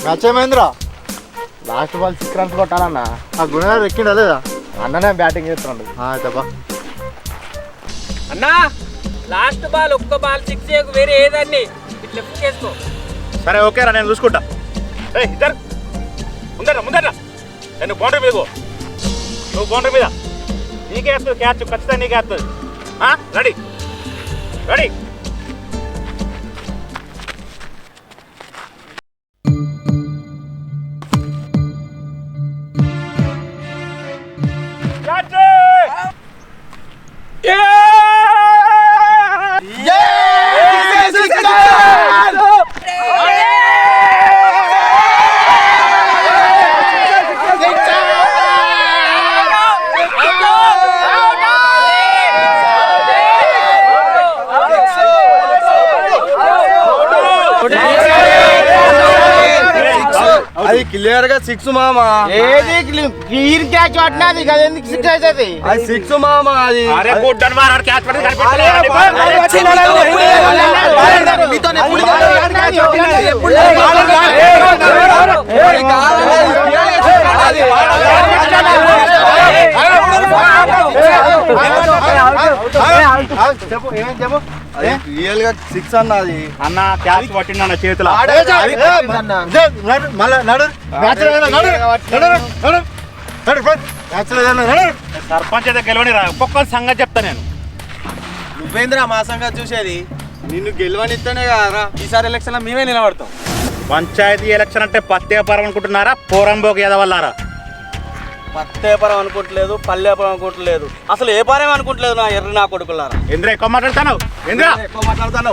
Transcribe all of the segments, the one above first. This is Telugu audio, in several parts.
మ్యాచ్ ఏమైందిరా? Last ball 6 runs కొట్టాలన్నా. ఆ గుణగారు ఎక్కిండా లేదా? అన్ననే బ్యాటింగ్ చేస్తున్నాడు. చెప్పా అన్నా లాస్ట్ బాల్ ఒక్క బాల్ 6 చేయకు, వేరే ఏదాన్ని ఇట్లా చేసుకో. సరే ఓకేరా, నేను చూసుకుంటా. ఇద్దరు ముందర నేను బౌండరీ మీద నువ్వు బౌండరీ మీద నీకే వస్తుంది క్యాచ్, ఖచ్చితంగా నీకే వస్తుంది. Ready ready. అది క్లియర్ గా 6 మామ. ఏది క్లీన్ క్యాచ్ పట్టినది కదా, ఎందుకు 6 అవుతుంది? అది 6 మామ. అది రియల్ గా 6 అన్నది. అన్న క్యాచ్ పట్టింది అన్న చేతిలో. సర్పంచ్ అయితే గెలవని రా, ఒక్కొక్కరి సంగతి చెప్తా నేను. నువ్వేంద్రా మా సంగతి చూసేది? నిన్ను గెలవనిస్తేనే కదరా ఈసారి ఎలక్షన్ లో మేమే నిలబడతాం. పంచాయతీ ఎలక్షన్ అంటే పత్తేపరం అనుకుంటున్నారా, పోరంబోకి ఎదవల్లారా? పత్తేపరం అనుకుంటలేదు, పల్లెపరం అనుకుంటలేదు, అసలు ఏ పారేం అనుకుంటలేదు నా ఎర్రి నా కొడుకులారా. ఏంద్రా ఎక్కువ మాట్లాడతాను? ఎక్కువ మాట్లాడతాను.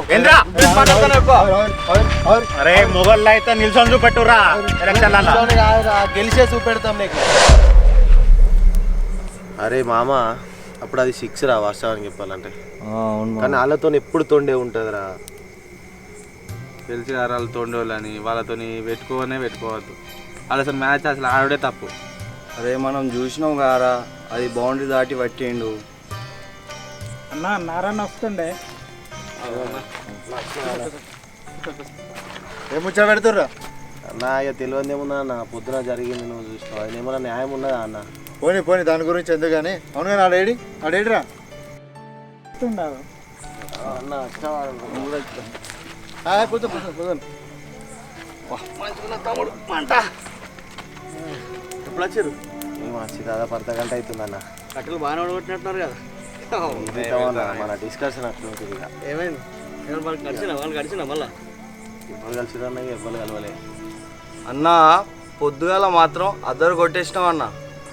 అరే మొగళ్ళు అయితే నిల్చొని చూపెట్టురా ఎలక్షన్ గెలిచే చూపెడతాం నీకు. అరే మామ, అప్పుడు అది 6 రా వాస్తవానికి చెప్పాలంటే. కానీ వాళ్ళతో ఎప్పుడు తొండే ఉంటుందిరా. తెలిసి వాళ్ళు తోండోళ్ళని వాళ్ళతో పెట్టుకోవద్దు. వాళ్ళు అసలు మ్యాచ్ అసలు ఆడే తప్పు. అరే మనం చూసినాం కారా, అది బౌండరీ దాటి పట్టిండు. అన్న నారాయణ వస్తుండే ఏ ముచ్చట పెడుతుర్రా అన్న? ఇక తెలియదు ఏమున్నా అన్న, పొద్దున జరిగింది నువ్వు చూసినావు. అది ఏమన్నా న్యాయం ఉన్నదా అన్న? పోనీ దాని గురించి ఎందుకు కానీ. అవును కానీ ఆడేడిరా అన్న ఎప్పుడు వచ్చారు? మేము వచ్చి దాదాపు అర్ధగంట అవుతుందన్న. కట్టెలు బాగానే కొట్టినట్టున్నారు కదా. మన డిస్కషన్ అట్లా ఉంటుంది. ఇక ఏమైంది? వాళ్ళు గడిచిన మళ్ళా ఎవరు కలిసిరన్నా ఎవరు కలవలే అన్న. పొద్దుగాల మాత్రం అద్దరు కొట్టేసినాం అన్న.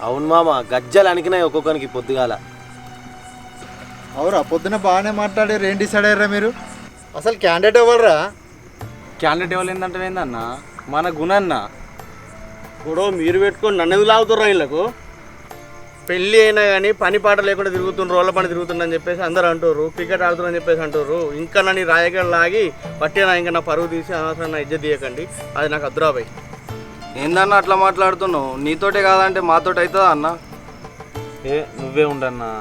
అవును మామ, గజ్జలు అనికినాయి ఒక్కొక్కరికి పొద్దుగాల. అవురా, పొద్దున బాగానే మాట్లాడారు. ఏం డిసైడ్ అయ్యారా మీరు? అసలు క్యాండిడేట్ ఎవరురా? క్యాండిడేట్ ఎవరు ఏంటంటే ఏందన్న, మన గుణన్న. గొడవ మీరు పెట్టుకొని నన్ను ఎందుకు లాగుతుర్రా? వీళ్ళకు పెళ్ళి అయినా కానీ పని పాట లేకుండా తిరుగుతుండ్రు, రోడ్ల పని తిరుగుతుందని చెప్పేసి అందరూ అంటారు. క్రికెట్ ఆడుతున్నారని చెప్పేసి అంటారు. ఇంకా నన్ను రాయగడ లాగి పట్టినా ఇంకా నా పరువు తీసి అనవసరం నా ఇజ్జత్ తీయకండి. అది నాకు అద్దురాబాయ్. ఏందన్న అట్లా మాట్లాడుతున్నావు? నీతోటే కాదంటే మాతోటి అవుతుందా అన్న? నువ్వే ఉండన్నా.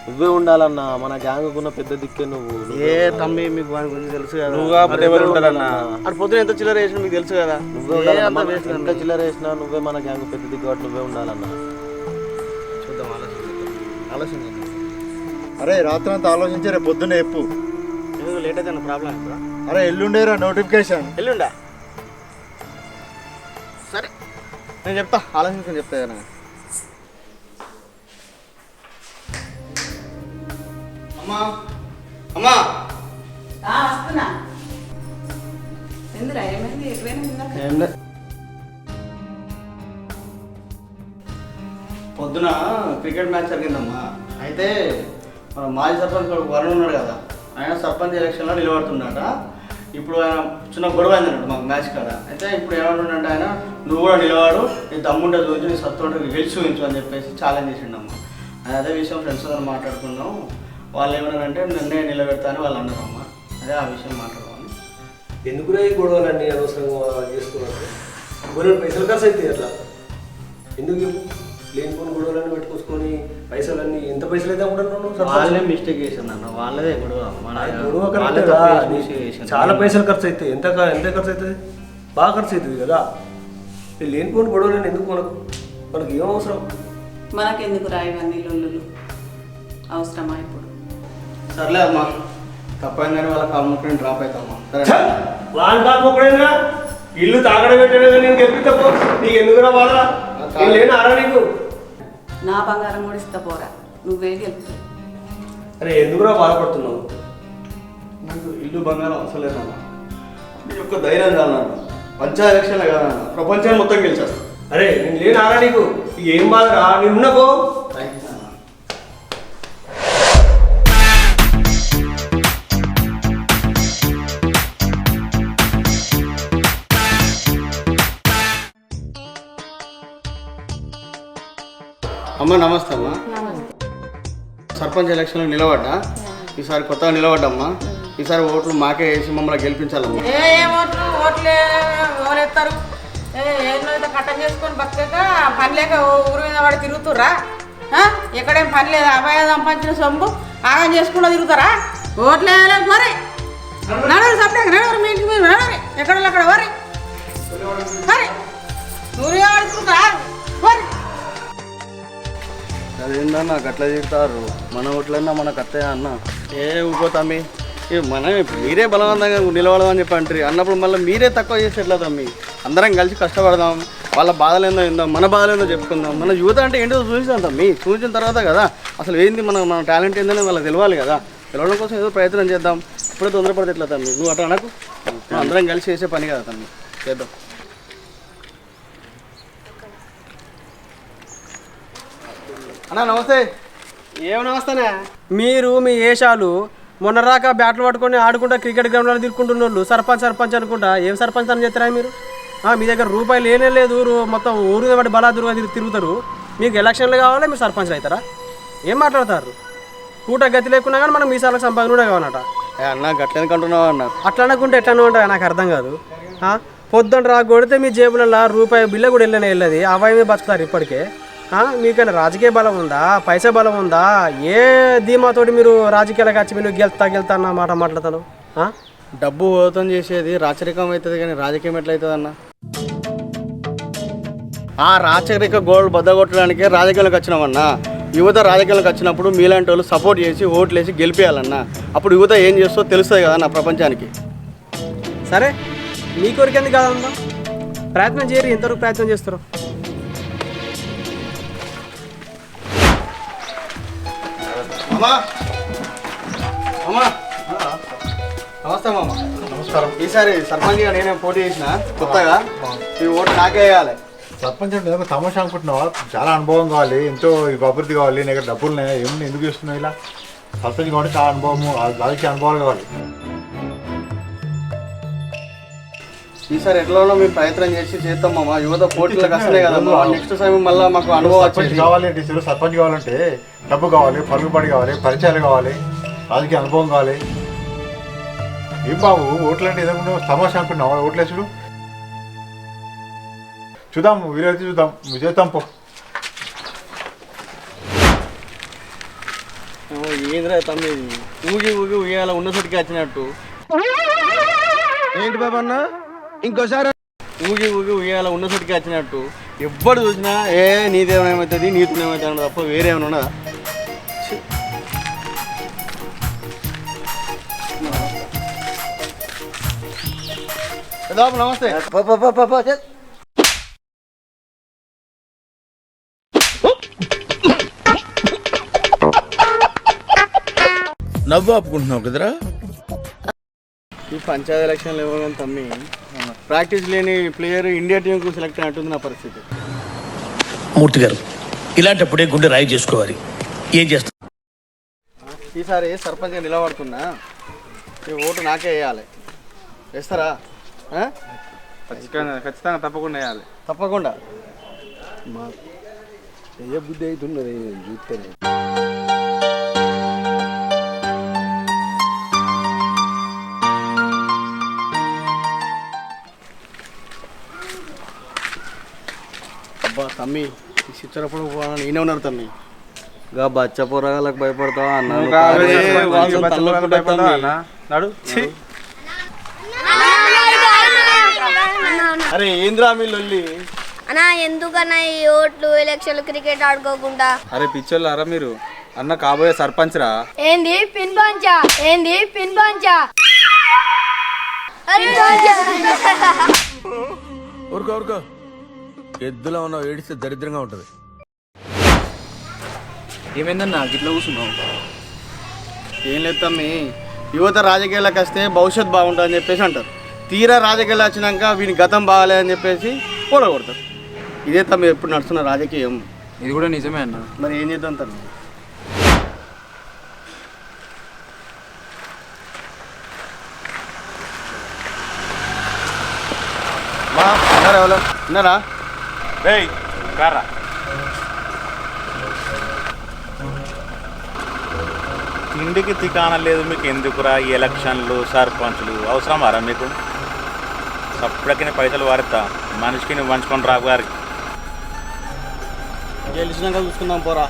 నువ్వే ఉండాలన్నా, మన గ్యాంగుకున్న పెద్ద దిక్కే నువ్వు. ఏ తమ్మి, మీకు వాని గురించి తెలుసు కదా. నువ్వు కాకపోతే ఎవరు ఉంటారన్నా? అటు పొద్దున ఎంత చిల్లర వేసినా మీకు తెలుసు కదా. నువ్వే ఉండాలన్నా, ఎంత చిల్లర వేసినా నువ్వే మన గ్యాంగ్ పెద్ద దిక్కు కాబట్టి నువ్వే ఉండాలన్నా. చూద్దాం, ఆలోచన. అరే రాత్రి అంతా ఆలోచించి రేపు పొద్దున్న చెప్పు. ఎందుకు లేట్ అయితే ప్రాబ్లం ఇప్పుడు? అరే ఎల్లుండేరా నోటిఫికేషన్. ఎల్లుండా? సరే నేను చెప్తా, ఆలోచించుకొని చెప్తా కదా. అమ్మా అమ్మా వస్తున్నా. ఎందురా ఏమైంది? పొద్దున క్రికెట్ మ్యాచ్ జరిగిందమ్మా. అయితే మన మాజీ సర్పంచ్ వరుణ్ ఉన్నాడు కదా, ఆయన సర్పంచ్ ఎలక్షన్లో నిలబడుతున్నాడ. ఇప్పుడు ఆయన చిన్న గొడవ అయిందన్నట్టు మాకు మ్యాచ్ కాడ. అయితే ఇప్పుడు ఏమంటుండంటే ఆయన, నువ్వు కూడా నిలవాడు, నీ తమ్ముంటే చూపించు, నీ సత్తు ఉంటే గెలిచి చూపించు అని చెప్పేసి ఛాలెంజ్ చేసిండమ్మా. అదే విషయం ఫ్రెండ్స్ అందరూ మాట్లాడుకున్నాం. వాళ్ళు ఏమన్నారంటే నన్నే నిలబెడతా అని వాళ్ళు అన్నారమ్మా. అదే ఆ విషయం మాట్లాడమని. ఎందుకురా ఈ గొడవలన్నీ అనవసరంగా చేస్తున్నారు? కొన్ని పైసలు ఖర్చు అవుతాయి అట్లా. ఎందుకు లేనిపోయిన గొడవలన్నీ పెట్టుకొచ్చుకొని పైసలన్నీ ఎంత పైసలు అయితే అనుకుంటున్నాను? వాళ్ళే మిస్టేక్ చేసింది అన్న, వాళ్ళదే గొడవ. చాలా పైసలు ఖర్చు అవుతాయి. ఎంత ఖర్చు అవుతుంది? బాగా ఖర్చు అవుతుంది కదా. లేనిపోని గొడవలని ఎందుకు మనకు ఏం అవసరం? మనకెందుకు రాయివన్నీ లొల్లులు అవసరమా ఇప్పుడు? సర్లే అమ్మా, తప్పైందని వాళ్ళ కాళ్ళ డ్రాప్ అవుతామ్మా. సరే వాళ్ళు కాకపోయినా ఇల్లు తాగడ పెట్టలేదు నేను గెలిపిస్తాపో. నీకు ఎందుకురా బాధ? నేను లేని ఆరా నీకు? నా బంగారం కూడా ఇస్తా పోరా, నువ్వే గెలుపుతావు. అరే ఎందుకురా బాధపడుతున్నావు? నాకు ఇల్లు బంగారం అవసరం లేదన్నా, నీ యొక్క ధైర్యం కాదన్నా. పంచాయతీ ఎలక్షన్లే కాదన్నా, ప్రపంచాన్ని మొత్తం గెలిచేస్తాను. అరే నేను లేని ఆరా నీకు? ఇక ఏం బాధరా? నేను ఉన్నపో. థ్యాంక్ యూ అన్న. అమ్మ నమస్తే అమ్మా. సర్పంచ్ ఎలక్షన్లో నిలబడ్డా, ఈసారి కొత్తగా నిలబడ్డమ్మా. ఈసారి ఓట్లు మాకే వేసి మమ్మల్ని గెలిపించాలమ్మా. ఏం ఓట్లు ఎవరెత్తారు? ఏదో కట్టం చేసుకొని బతక పని లేక ఊరి మీద వాడు తిరుగుతుర్రా? ఎక్కడేం పని లేదు, అబ్బాయి సంపాదించిన సొమ్ము ఆగం చేసుకుంటూ తిరుగుతారా? ఓట్లు వేయలేదు మరి నడవరు, సపరేట్ నడవరు, మీ ఇంటికి మీరు నడవరు, ఎక్కడ అక్కడ వరి మరి ఊరి ఆడుకుంటారా మరి? అదేందన్నా అట్లా చెప్తారు, మన ఓట్లన్నా మనకు అత్తయ్య అన్న. ఏ ఊపోతమ్మి, మీరే బలవంతంగా నిలబడదామని చెప్పి అంటారు. అన్నప్పుడు మళ్ళీ మీరే తక్కువ చేసి ఎట్లా తమ్మి? అందరం కలిసి కష్టపడదాం, వాళ్ళ బాధలు ఏందో ఏందో మన బాధలు ఏందో చెప్పుకుందాం. మన యువత అంటే ఏంటో చూపిస్తాం తమ్మి. చూపించిన తర్వాత కదా అసలు ఏంది మన టాలెంట్ ఏందని వాళ్ళకి తెలియాలి కదా. తెలవడం కోసం ఏదో ప్రయత్నం చేద్దాం. ఇప్పుడే తొందరపడితే ఎట్లా తమ్మి? నువ్వు అట్లా అనకు, అందరం కలిసి చేసే పని కదా తమ్మి, చేద్దాం. అన్నా నమస్తే. ఏం నమస్తేనే? మీరు మీ ఏషాలు మొన్న రాక బ్యాట్లు పట్టుకొని ఆడుకుంటా క్రికెట్ గ్రౌండ్లో తిరుక్కుంటున్న వాళ్ళు సర్పంచ్ అనుకుంటా ఏం సర్పంచ్ అని చెప్తారా మీరు? మీ దగ్గర రూపాయలు లేనే లేదు, మొత్తం ఊరు బట్టి బలాదురుగా తిరుగుతారు. మీకు ఎలక్షన్లు కావాలి, మీరు సర్పంచ్లు అవుతారా? ఏం మాట్లాడతారు? కూట గతి లేకున్నా కానీ మనం మీసాలకు సంపాదన కూడా కావాలట. అన్న గట్లెందుకు అంటున్నావు అన్న? అట్లా అనుకుంటే ఎట్లా ఉంటా నాకు అర్థం కాదు. పొద్దున్న రా కొడితే మీ జేబులలో రూపాయి బిల్ల కూడా వెళ్ళదే అవాయి బతుకుతారు ఇప్పటికే. మీకైనా రాజకీయ బలం ఉందా, పైసా బలం ఉందా? ఏ ధీమాతోటి మీరు రాజకీయాలకు వచ్చి మీరు గెలుతా అన్న మాట మాట్లాడతాను? డబ్బు ఓతం చేసేది రాచరికం అవుతుంది కానీ రాజకీయం ఎట్లయితుంది అన్న? ఆ రాచరిక గోల్డ్ బద్దగొట్టడానికే రాజకీయాలకు వచ్చినామన్నా. యువత రాజకీయాలకు వచ్చినప్పుడు మీలాంటి వాళ్ళు సపోర్ట్ చేసి ఓట్లు వేసి గెలిపేయాలన్నా. అప్పుడు యువత ఏం చేస్తో తెలుస్తుంది కదా నా ప్రపంచానికి. సరే మీ కోరిక ఎందుకు కాదన్నా? ప్రయత్నం చేయరు, ఎంతవరకు ప్రయత్నం చేస్తారు? అమ్మా అమ్మా నమస్తే మామ. నమస్కారం. ఈసారి సర్పంచ్గా నేనే పోటీ చేసిన కొత్తగా, ఈ ఓటు నాకే వేయాలి. సర్పంచ్ అంటే ఏదో తమాషా అనుకుంటున్నావా? చాలా అనుభవం కావాలి, ఎంతో అభివృద్ధి కావాలి. నీ దగ్గర డబ్బులు ఏమన్నా ఎందుకు చేస్తున్నావు ఇలా? సర్పంచ్ కాబట్టి చాలా అనుభవము, రాజకీయ అనుభవాలు కావాలి. ఈసారి ఎట్లా మేము ప్రయత్నం చేసి చేస్తాం మామ. యువత పోటీలకు వస్తున్నాయి కదా, నెక్స్ట్ టైం మళ్ళీ మాకు అనుభవం సర్పంచ్ కావాలి అంటే సర్పంచ్ కావాలంటే డబ్బు కావాలి, పలుకుబడి కావాలి, పరిచయాలు కావాలి, రాజకీయ అనుభవం కావాలి. ఏం బాబు ఓట్లు అంటే ఏదో తమాషా అనుకుంటున్నావా? ఓట్లేసుడు చూద్దాం, వీలైతే చూద్దాం, నువ్వు చేద్దాం పో. ఏంద్రా తమ్మి, ఊగి ఉయ్యాల ఉన్న చోటికి వచ్చినట్టు. ఏంటి బాబు అన్న ఇంకోసారి? ఊగి ఉయ్యాల ఉన్న చోటికి వచ్చినట్టు ఎవ్వడు చూసినా నీదేమైతుంది నీతునేమవుతుంది తప్ప వేరే ఏమైనా ఉన్నదా? నమస్తే. నవ్వు ఆపుకుంటున్నావు కదరా? ఈ పంచాయతీ ఎలక్షన్లు ఏమో కానీ తమ్మి, ప్రాక్టీస్ లేని ప్లేయర్ ఇండియా టీంకు సెలెక్ట్ అయినట్టుంది నా పరిస్థితి. మూర్తి గారు, ఇలాంటప్పుడే గుండె రాయి చేసుకోవాలి. ఏం చేస్తా? ఈసారి సర్పంచ్గా నిలబడుతున్నా, ఈ ఓటు నాకే వేయాలి. వేస్తారా? ఖచ్చితంగా తప్పకుండా వేయాలి. తప్పకుండా. ఏ బుద్ధి అవుతున్నది చూస్తే. అబ్బా తమ్మి, ఈ చిచ్చరప్పుడు నేనే ఉన్నారు తమ్మి. గా బచ్చ పొరగాలకు భయపడతావా అన్న? అరే ఏంద్రా మీ లొల్లి? అన్నా ఎందుకన్నా ఈ ఓట్లు ఎలక్షన్లు క్రికెట్ ఆడుకోకుండా? అరే పిచ్చోళ్ళారా మీరు, అన్న కాబోయే సర్పంచ్ రా. ఏంది పిన్ పంచా? ఊరుకో ఎద్దులో ఉన్న ఏడిస్తే దరిద్రంగా ఉంటుంది. ఏమైందన్నా గిట్లా కూర్చున్నావు? ఏం లేదు తమ్మి, యువత రాజకీయాలకు వస్తే భవిష్యత్తు బాగుంటుందని చెప్పేసి అంటారు. తీరా రాజకీయాలు వచ్చినాక వీని గతం బాగాలేదని చెప్పేసి కూడగొడతారు. ఇదే తమ్మి ఎప్పుడు నడుస్తున్న రాజకీయం. ఇది కూడా నిజమే అన్న. మరి ఏం చేద్దాం తమ్మి? ఉన్నారా? రేయ్ కారా. తిండికి తికాణం లేదు మీకు, ఎందుకురా ఈ ఎలక్షన్లు సర్పంచ్లు అవసరమారా మీకు? సప్పుడకి పైసలు వారుతా మనిషికి నువ్వు పంచుకొని రాకు గారికి. గెలిచినాక చూసుకుందాం పోరా.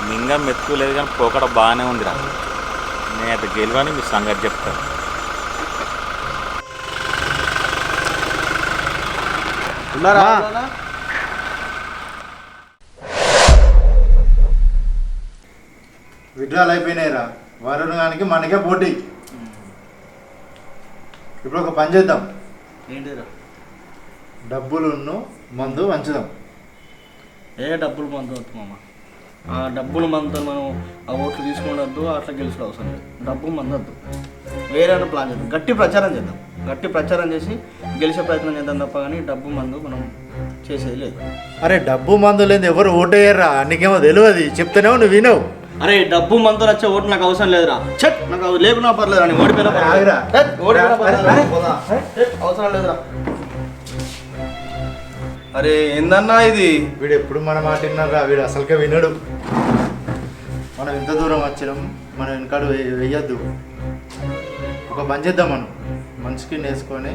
మింగం మెతుకు లేదు కానీ పోకడ బాగానే ఉందిరా. నేను అయితే గెలవని మీ సంగతి చెప్తాను. ఉన్నారా? విడ్రాలు అయిపోయినాయిరా. వరుణానికి మనకే పోటీ. ఇప్పుడు ఒక పని చేద్దాం. ఏంటిరా? డబ్బులున్ను మందు వంచుదాం. ఏ డబ్బులు మందు వద్దు మామ. ఆ డబ్బులు మందుతో మనం ఆ ఓట్లు తీసుకునొద్దు, అట్లా గెలుచుడు అవసరం లేదు. డబ్బు మందు వద్దు, వేరే ప్లాన్ చేద్దాం. గట్టి ప్రచారం చేద్దాం. గట్టి ప్రచారం చేసి గెలిచే ప్రయత్నం చేద్దాం తప్ప కానీ డబ్బు మందు మనం చేసేది లేదు. అరే డబ్బు మందు లేదు ఎవరు ఓటేయర్రా, నీకేమో తెలియదు. చెప్తేనేమో నువ్వు వినవు. అరే డబ్బు మందు వచ్చే ఓటు నాకు అవసరం లేదురా. చెట్ నాకు లేకున్నా పర్లేదు అని ఓడిపోయినా అవసరం లేదురా. అరే ఏందన్నా ఇది? వీడు ఎప్పుడు మన మాట విన్నారా? వీడు అసలుకే వినడు. మనం ఇంత దూరం వచ్చినాం, మనం వెనకాడు వెయ్యొద్దు. ఒక పని చేద్దాం, మనం మనిషికి నేసుకొని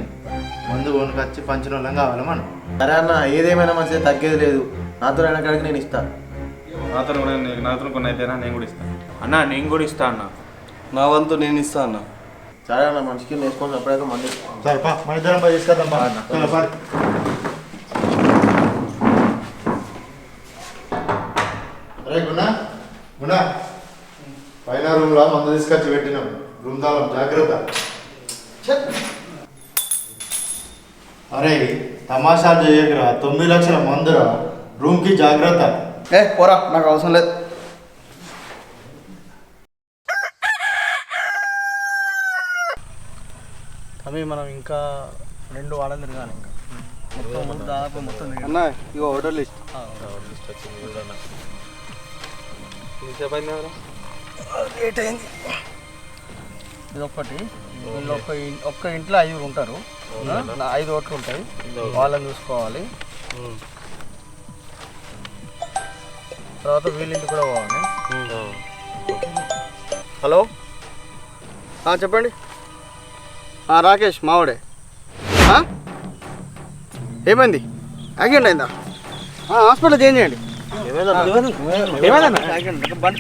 మందు కొనుకొచ్చి పంచిన వాళ్ళం కావాలి మనం. సరే అన్న, ఏదేమైనా మంచిగా తగ్గేది లేదు. నాతో వెనకాడికి నేను ఇస్తాను. నాతో కొన్ని అయితేనా నేను కూడా ఇస్తాను అన్న. నేను కూడా ఇస్తా అన్న. నా వంతు నేను ఇస్తా అన్న. సరే అన్న, మనిషికి నేసుకొని ఎప్పుడైతే మంది సరే పా, మన ఇద్దరం పోయి తీసుకొద్దాం పా. చలో పా. అరే గున్నా పైన రూమ్లో మందు తీసుకొచ్చి పెట్టినాం. రూమ్ తాళం జాగ్రత్త. అరే తమాషాలు చేయకురా. 9 లక్షల మందురా. రూమ్కి జాగ్రత్త. ఏ పోరా, నాకు అవసరం లేదు. అవి మనం ఇంకా 2 వారాలు తిరగాలి. ఇంకా మొత్తం దాదాపు మొత్తం అన్న. ఇగో ఆర్డర్ లిస్ట్. లేట్ అయింది. ఇది ఒక్కటి. వీళ్ళు ఒక్క ఇంట్లో 5 ఉంటారు. 5 ఓట్లు ఉంటాయి. వాళ్ళని చూసుకోవాలి. తర్వాత వీళ్ళింటి కూడా పోవాలి. హలో చెప్పండి. రాకేష్ మావాడే. ఏమైంది? యాక్సిడెంట్ అయిందా? హాస్పిటల్ చేంజ్ చేయండి. బండి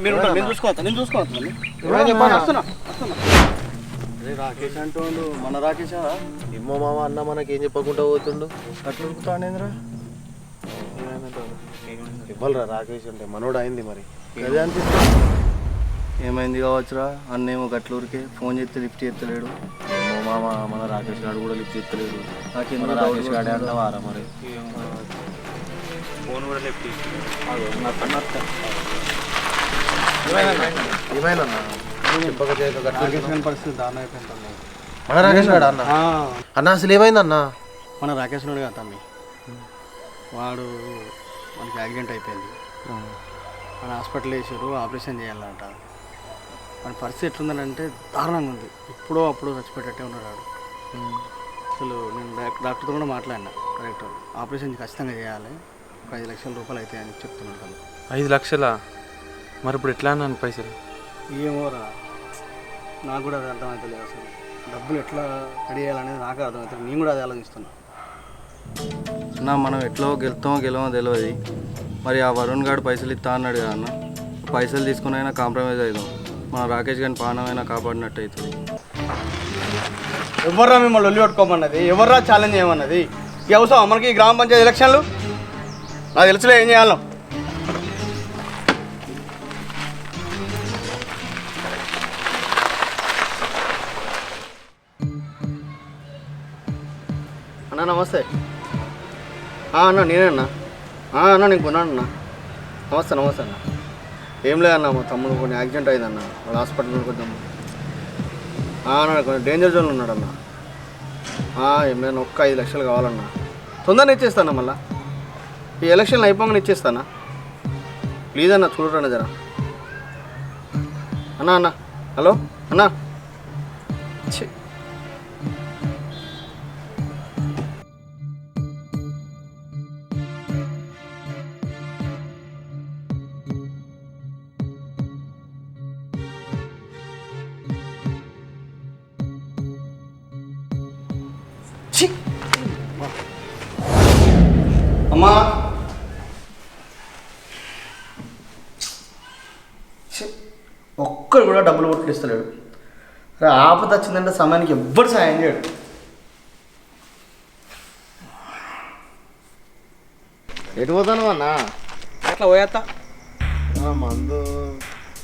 నేను చూసుకోవచ్చు. అరే రాకేష్ అంటుండు. మన రాకేష్ ఏమో మామ, అన్న మనకేం చెప్పకుండా పోతుండు. అట్లా ఉరుకుతాడేంద్రా? ఇవ్వాలరా రాకేష్ అంటే మనోడు అయింది. మరి అదే అనిపిస్తుంది. ఏమైంది కావచ్చురా? అన్నేమో గట్లూరికే ఫోన్ చేస్తే లిఫ్ట్ చేస్తలేడు. ఏమో మామ, మన రాకేష్ గారు కూడా లిఫ్ట్ చేస్తలేడు. నాకేంద్ర రాకేష్ గారే అంటావారా మరి? ఫోన్ కూడా లిఫ్ట్ ఏమైందన్నా? పరిస్థితి దారుణం అయిపోయింది. మన రాకేష్ గారు అన్న అన్న అసలు ఏమైందన్నా? మన రాకేష్ నాడు కదా తమ్మి, వాడు మనకి యాక్సిడెంట్ అయిపోయింది. మన హాస్పిటల్ వేసారు, ఆపరేషన్ చేయాలంట. మన పరిస్థితి ఎట్లుందంటే దారుణంగా ఉంది. ఇప్పుడో అప్పుడో చచ్చిపోయేటట్టే ఉన్నాడు వాడు. అసలు నేను డాక్టర్తో కూడా మాట్లాడినా. డైరెక్టర్ ఆపరేషన్ ఖచ్చితంగా చేయాలి, 5 లక్షల రూపాయలు అవుతాయి అని చెప్తున్నాడు తను. 5 లక్షలా? మరి ఇప్పుడు ఎట్లా అన్నాను పైసలు? ఏమోరా, నాకు కూడా అది అర్థమవుతలేదు. అసలు డబ్బులు ఎట్లా రెడీ చేయాలనేది నాకు అర్థమవుతుంది. నేను కూడా అది ఆలోచిస్తున్నా. మనం ఎట్లో గెలుతామో గెలవమో తెలియదు. మరి ఆ వరుణ్ గారు పైసలు ఇస్తా అన్నాడు కదా అన్న. పైసలు తీసుకుని అయినా కాంప్రమైజ్ అవుదాం. మన రాకేష్ గారిని ప్రాణమైనా కాపాడినట్టు అవుతుంది. ఎవర్రా మిమ్మల్ని ఒళ్ళు పెట్టుకోమన్నది? ఎవర్రా ఛాలెంజ్ చేయమన్నది? ఈ అవసరం మనకి ఈ గ్రామ పంచాయతీ ఎలక్షన్లు? నాకు తెలుసులే ఏం చేయాలో. అన్నా నమస్తే. అన్న నేనే అన్నా. అన్న నేను కొన్నానన్నా. నమస్తే నమస్తే అన్న. ఏం లేదన్నా, మా తమ్ముడు కొన్ని యాక్సిడెంట్ అయిందన్న, వాళ్ళ హాస్పిటల్ కొంచెం అన్న కొంచెం డేంజర్ జోన్లో ఉన్నాడన్న. ఏమైనా ఒక్క 5 లక్షలు కావాలన్నా. తొందరగా ఇచ్చేస్తానా, మళ్ళీ ఈ ఎలక్షన్లు అయిపోగానే ఇచ్చేస్తానా. ప్లీజ్ అన్న చూడరా జరా. అన్నా హలో అన్నా. అమ్మా ఒక్కడు కూడా డబ్బులు కొట్టిస్తలేడు. ఆపద వచ్చిందంటే సమయానికి ఎవ్వరు సాయం చేయడు. ఎటు పోతాను అన్నా? అట్లా పోయేస్తా. మందు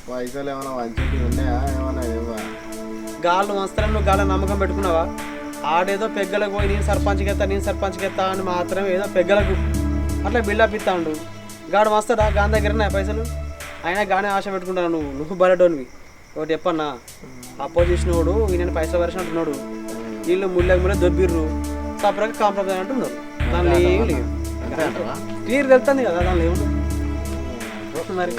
పైసలు ఏమైనా మంచివి ఉన్నాయా? ఏమైనా గాళ్ళు వస్తారని నువ్వు గాళ్ళ నమ్మకం పెట్టుకున్నావా? ఆడేదో పెగ్గలకు పోయి నేను సర్పంచ్కి ఎత్తా అని మాత్రం ఏదో పెగ్గలకు అట్లా బిల్డప్ ఇస్తాడు. గాడు వస్తాడా? గాని దగ్గరనే పైసలు అయినా గానే ఆశ పెట్టుకుంటాను. నువ్వు బలడోనివి. ఒకటి చెప్పన్నా, అపోజిషన్ వాడు నేను పైసలు వరస అంటున్నాడు. వీళ్ళు ముళ్ళ దొబ్బిర్రు, సపరేట్గా కాంప్రమైజ్ అంటున్నారు. దానిలో ఏం లేదు, క్లియర్ వెళ్తుంది కదా, దానిలో ఏముంది మరి.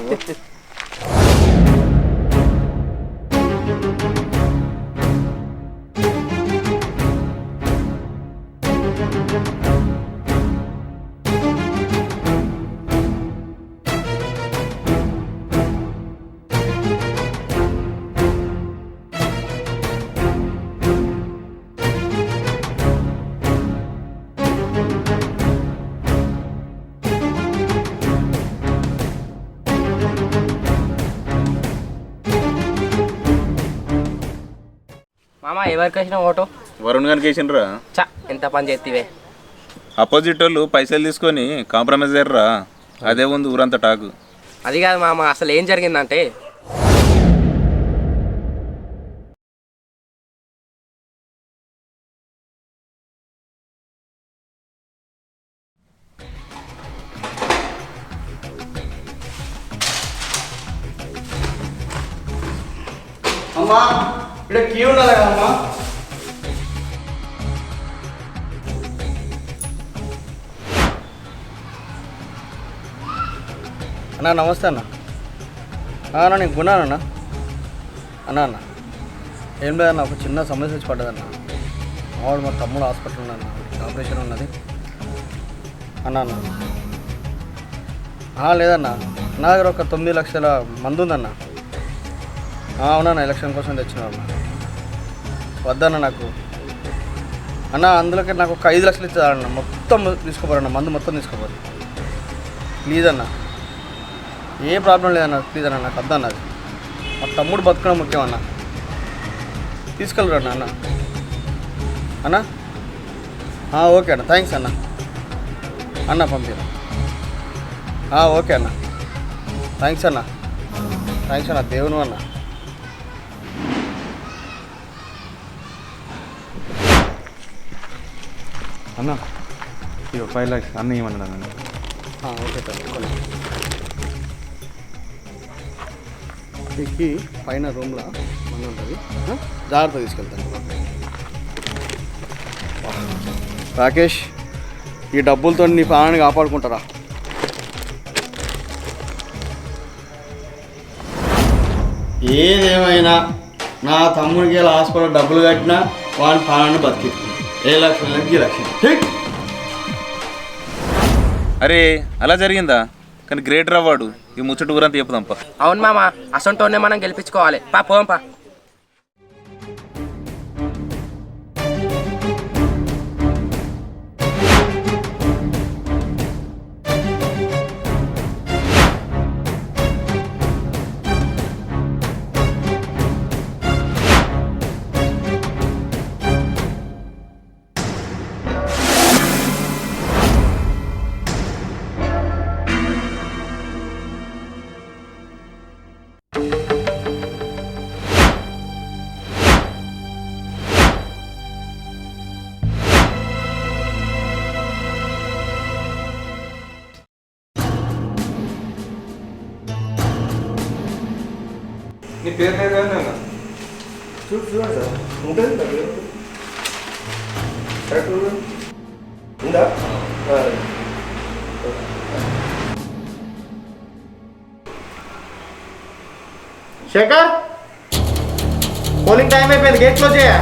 మామ ఎవరికి వేసిన ఓటు? వరుణ్ గారికి వేసినరా? చా ఎంత పని చేతివే. అపోజిట్ వాళ్ళు పైసలు తీసుకొని కాంప్రమైజ్ అయ్యారా? అదే ఉంది ఊరంతా టాకు. అది కాదు మామ, అసలు ఏం జరిగిందంటే అమ్మా ఇక్కడ క్యూ ఉండాలి కదమ్మా. అన్నా నమస్తే అన్న. అన్న నేను కొన్నానన్నా. అన్న ఏం లేదన్న, ఒక చిన్న సమస్య వచ్చి పడ్డదన్న. మావాడు మా తమ్ముడు హాస్పిటల్ ఉందన్న, ఆపరేషన్ ఉన్నది అన్న. లేదన్న, నా దగ్గర ఒక 9 లక్షల మందు ఉందన్న. అవునన్నా, ఎలక్షన్ కోసం తెచ్చినా అన్న. వద్దన్న నాకు అన్న, అందులోకి నాకు ఒక 5 లక్షలు ఇచ్చారన్న. మొత్తం తీసుకోపోరన్న, మందు మొత్తం తీసుకోపోరు ప్లీజ్ అన్న. ఏ ప్రాబ్లం లేదన్న, ప్లీజ్ అన్న, నాకు వద్దన్న. అది మా తమ్ముడు బతకడం ముఖ్యం అన్న. తీసుకెళ్ళరన్న అన్న. ఓకే అన్న, థ్యాంక్స్ అన్న. పంపిరా. ఓకే అన్న, థ్యాంక్స్ అన్న. దేవును అన్న. అన్న ఇక 5 లక్షలు అన్న ఇవ్వమన్నాడు అన్న. Okay sir. ఎక్కి పైన రూమ్లో మన ఉంటుంది, జాగ్రత్త తీసుకెళ్తాను. రాకేష్, ఈ డబ్బులతో నీ ప్రాణాన్ని కాపాడుకుంటారా? ఏదేమైనా నా తమ్ముడికి ఇలా హాస్పిటల్ డబ్బులు కట్టినా వాడి ప్రాణాన్ని బతికించుకున్నాను. 7 లక్షలకి 2 లక్షలు. అరే అలా జరిగిందా? కానీ గ్రేటర్ అవార్డు ఈ ముచ్చట ఊరంతా చెప్పుదాంపా. అవును మామ, అసంటోనే మనం గెలిపించుకోవాలి. పోంపా. నీ పేరు లేదు కదా చూడండి సార్ ఉంటుంది నా పేరు కరెక్ట్ ఉందా శేఖర్ పోలింగ్ టైం అయిపోయింది, గేట్ క్లోజ్ చేయ.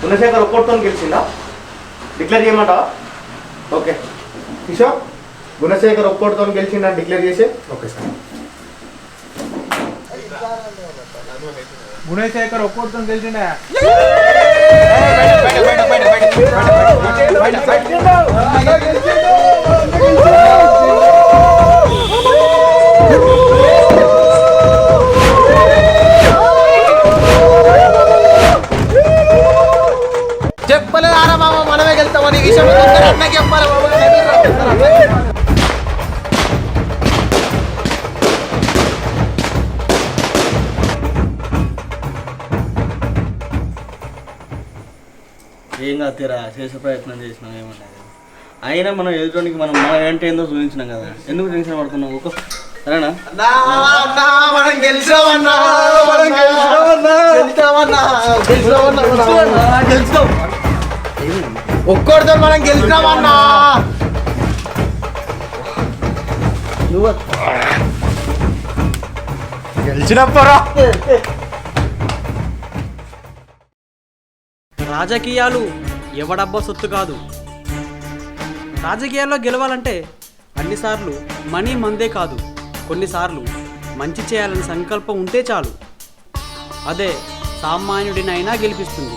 గుణశేఖర్ ఒక్కడితో గెలిచిందా? డిక్లేర్ చేయమంటావా? ఓకే కిషోర్, గుణశేఖర్ ఒక్కడితో గెలిచిందా డిక్లేర్ చేసి? Okay sir. గుణశేఖర్ ఒక్కడితో గెలిచిండా? చెప్పలేదారా మామ, మనమే గెలుస్తామని ఈ విషయం అన్నకి చెప్పాలి. ఏం కాదు తీరా, చేసే ప్రయత్నం చేసినాం, ఏమన్నా అయినా మనం ఎదుటికి మనం ఏంటో ఏందో చూపించినాం కదా, ఎందుకు టెన్షన్ పడుతున్నాం? ఒక సరేనా? మనం గెలిచామన్నా, ఒక్కడితో మనం గెలిచినామన్నా. గెలిచినప్పురా రాజకీయాలు ఎవడబ్బా సొత్తు కాదు. రాజకీయాల్లో గెలవాలంటే అన్నిసార్లు మనీ మందే కాదు, కొన్నిసార్లు మంచి చేయాలని సంకల్పం ఉంటే చాలు. అదే సామాన్యుడినైనా గెలిపిస్తుంది.